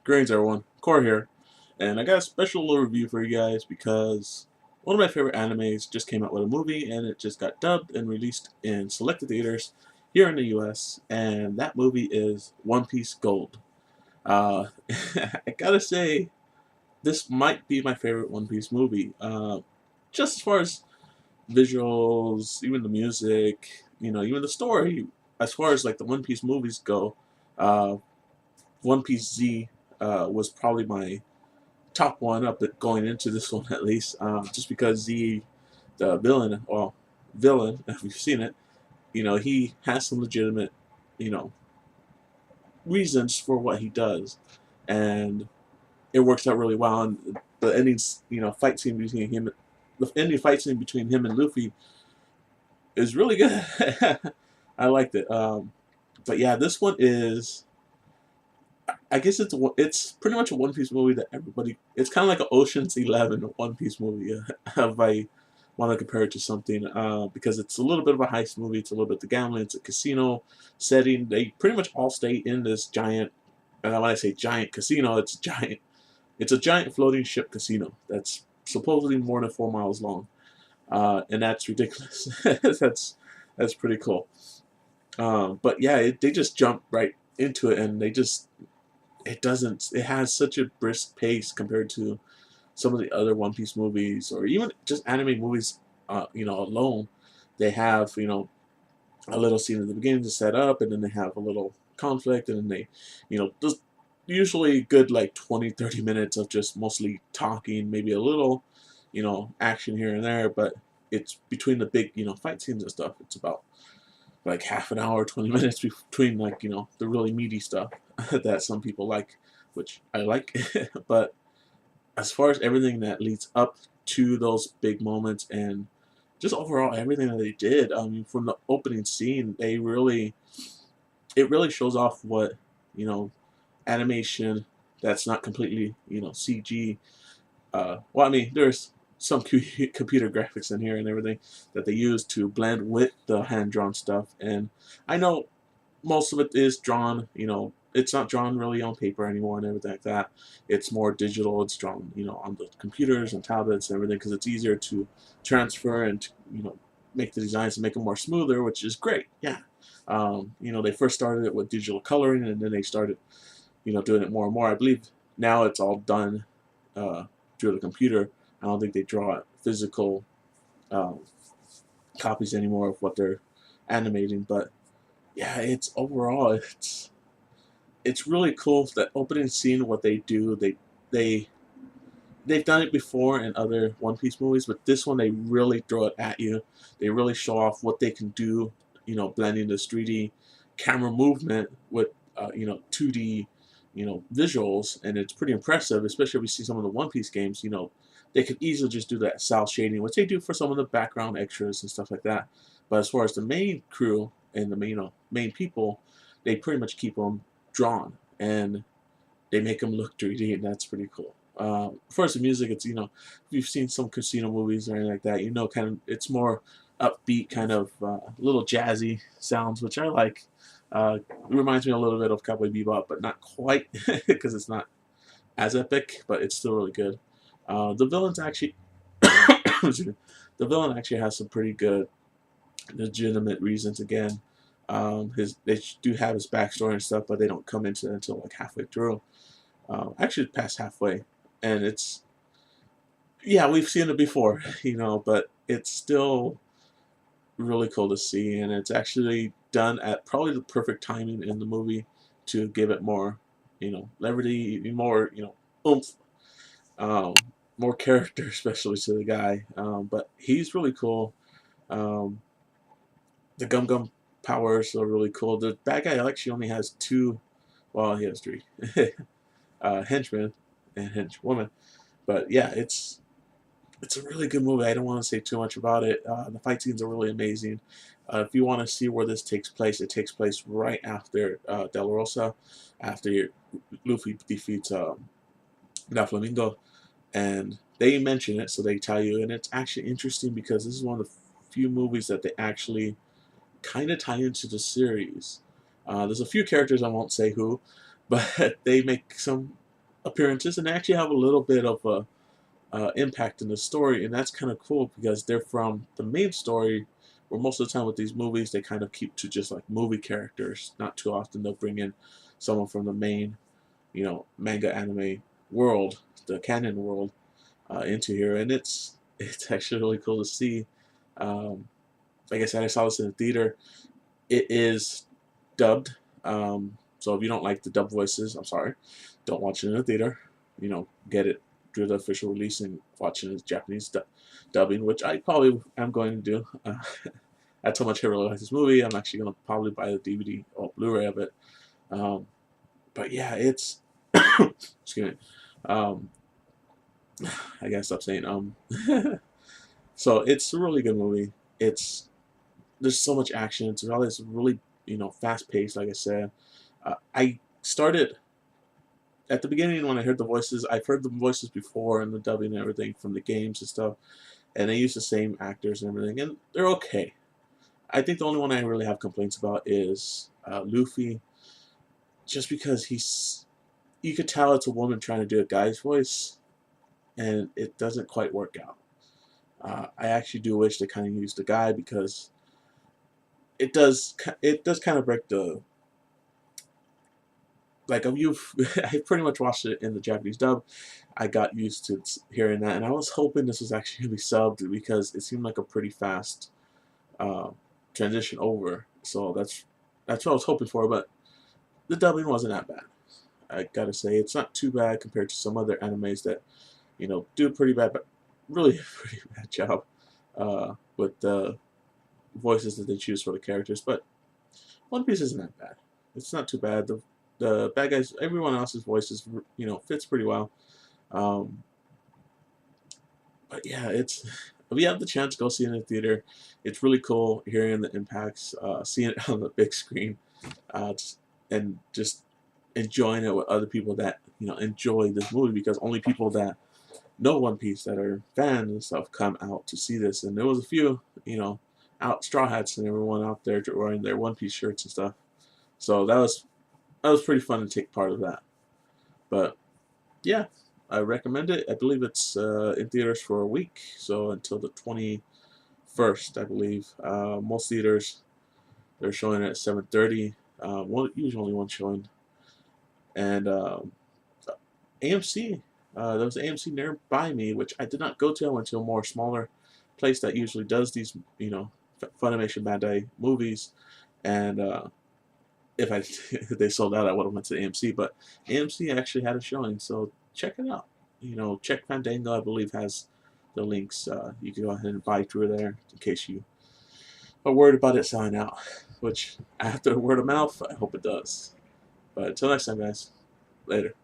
Greetings everyone, Core here, and I got a special little review for you guys because one of my favorite animes just came out with a movie and it just got dubbed and released in selected theaters here in the US, and that movie is One Piece Gold. Uh, I gotta say, this might be my favorite One Piece movie. Just as far as visuals, even the music, even the story, as far as like the One Piece movies go, uh, One Piece Z was probably my top one up going into this one at least, just because the villain, if you've seen it, he has some legitimate, you know, reasons for what he does, and it works out really well. And the endings, fight scene between him, the ending fight scene between him and Luffy is really good. I liked it. But yeah, this one is. I guess it's pretty much a One Piece movie that everybody. It's kind of like an Ocean's 11 One Piece movie. If I want to compare it to something, because it's a little bit of a heist movie. It's a little bit the gambling. It's a casino setting. They pretty much all stay in this giant. And when I say giant casino, it's giant. It's a giant floating ship casino that's supposedly more than 4 miles long, and that's ridiculous. That's pretty cool. But yeah, they just jump right into it, and it doesn't. It has such a brisk pace compared to some of the other One Piece movies, or even just anime movies. Alone, they have a little scene at the beginning to set up, and then they have a little conflict, and then just usually good like 20-30 minutes of just mostly talking, maybe a little, action here and there, but it's between the big fight scenes and stuff. It's about like half an hour, 20 minutes between like the really meaty stuff that some people like, which I like. But as far as everything that leads up to those big moments and just overall everything that they did, from the opening scene, it really shows off what you know animation that's not completely CG. Well, I mean, there's some computer graphics in here and everything that they use to blend with the hand drawn stuff. And I know most of it is drawn. It's not drawn really on paper anymore and everything like that. It's more digital. It's drawn, on the computers and tablets and everything because it's easier to transfer and make the designs and make them more smoother, which is great. Yeah. They first started it with digital coloring, and then they started, doing it more and more. I believe now it's all done uh, through the computer. I don't think they draw physical um, copies anymore of what they're animating, but yeah, it's really cool that opening scene. What they do, they they've done it before in other One Piece movies, but this one they really throw it at you. They really show off what they can do. Blending this 3D camera movement with 2D visuals, and it's pretty impressive. Especially if we see some of the One Piece games. They could easily just do that cel shading, which they do for some of the background extras and stuff like that. But as far as the main crew and the main people, they pretty much keep them drawn, and they make them look 3D, and that's pretty cool. As far as the music, it's if you've seen some casino movies or anything like that, kind of it's more upbeat, kind of little jazzy sounds, which I like. It reminds me a little bit of Cowboy Bebop, but not quite because it's not as epic, but it's still really good. The villains actually, excuse me, the villain actually has some pretty good legitimate reasons. Again, his they do have his backstory and stuff, but they don't come into it until like halfway through. Actually, past halfway, and it's yeah, we've seen it before, but it's still really cool to see, and it's actually done at probably the perfect timing in the movie to give it more, levity, more, oomph, um, more character, especially to the guy. But he's really cool. Um, the Gum Gum powers are really cool. The bad guy actually only has two. Well, he has three henchmen and henchwoman. But yeah, it's a really good movie. I don't want to say too much about it. The fight scenes are really amazing. If you want to see where this takes place, it takes place right after Rosa, after Luffy defeats Doflamingo, and they mention it, so they tell you, and it's actually interesting because this is one of the few movies that they actually kind of tie into the series. There's a few characters I won't say who, but they make some appearances and they actually have a little bit of a impact in the story, and that's kind of cool because they're from the main story. Where most of the time with these movies, they kind of keep to just like movie characters. Not too often they'll bring in someone from the main, manga anime world, the canon world, into here, and it's actually really cool to see. Um, like I said, I saw this in the theater. It is dubbed, so if you don't like the dub voices, I'm sorry, don't watch it in the theater. Get it through the official release and watch it in Japanese dubbing, which I probably am going to do. I told my kid I really like this movie. I'm actually going to probably buy the DVD or Blu-ray of it. Um, but yeah, it's excuse me. Um, I gotta stop saying So it's a really good movie. There's so much action. It's really fast paced. Like I said, I started at the beginning when I heard the voices. I've heard the voices before and the dubbing and everything from the games and stuff, and they use the same actors and everything, and they're okay. I think the only one I really have complaints about is Luffy, just because you could tell it's a woman trying to do a guy's voice, and it doesn't quite work out. I actually do wish they kind of used the guy because it does kind of break the like you've I pretty much watched it in the Japanese dub. I got used to hearing that, and I was hoping this was actually gonna be subbed because it seemed like a pretty fast uh, transition over. So that's what I was hoping for, but the dubbing wasn't that bad. I gotta say, it's not too bad compared to some other animes that do a pretty bad, but really pretty bad job with the voices that they choose for the characters. But One Piece isn't that bad. It's not too bad. The bad guys, everyone else's voices, fits pretty well. Um, but yeah, if you have the chance, go see it in the theater. It's really cool hearing the impacts, seeing it on the big screen, and just enjoying it with other people that enjoy this movie because only people that know One Piece that are fans and stuff come out to see this. And there was a few, out straw hats and everyone out there wearing their One Piece shirts and stuff. So that was pretty fun to take part of that. But yeah, I recommend it. I believe it's in theaters for a week, so until the 21st, I believe. Most theaters they're showing it at 7:30. Usually one showing, and AMC. There was an AMC nearby me, which I did not go to. I went to a more smaller place that usually does these, Funimation Bandai movies, and if I if they sold out, I would have went to AMC. But AMC actually had a showing, so check it out. Check Fandango. I believe has the links. You can go ahead and buy through there in case you are worried about it selling out. Which after word of mouth, I hope it does. But until next time, guys. Later.